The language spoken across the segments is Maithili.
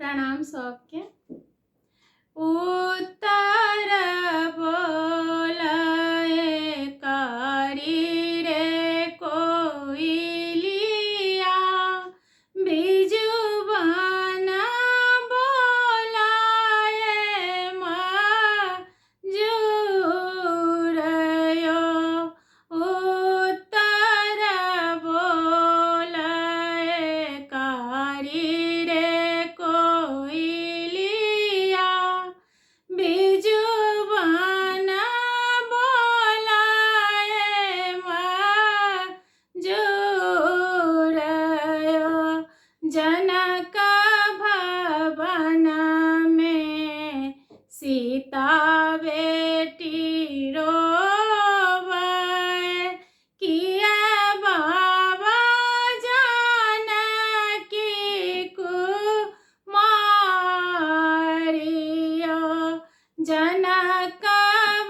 प्रणाम सबके। उत्तर बोलाए कारी रे कोइलिया, बिजु बना बोलाए मजूरयो। उत्तर बोलाए कारी रे कोइलिया, बिजु बना बोलाए मजूरयो। जनक भवन में सीता बेटी रोवे, किया बाबा जानकी कुमारियो। जनक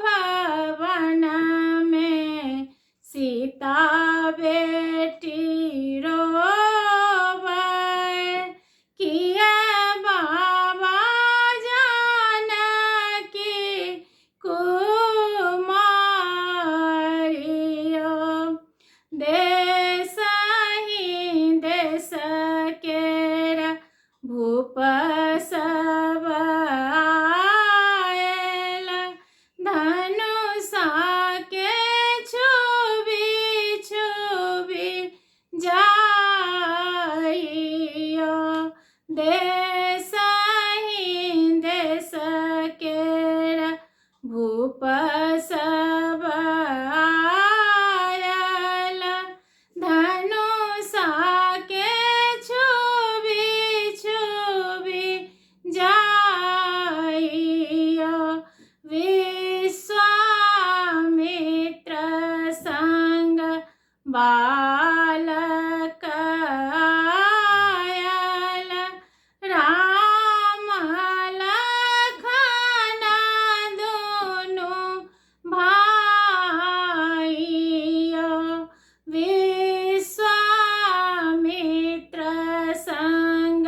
भवन में सीता बेटी रोवे, किया बाबा जानकी कुमारियो। देश ही देश केरा भूप सब आयल, धनुषा के छुबी छुबी जाइयो। देश ही देश केरा भूप सब आयल, धनुषा के छुबी छुबी जाइयो। विश्वामित्र संग बालक आयल, राम लखन दुनु भाइयो। विश्वामित्र संग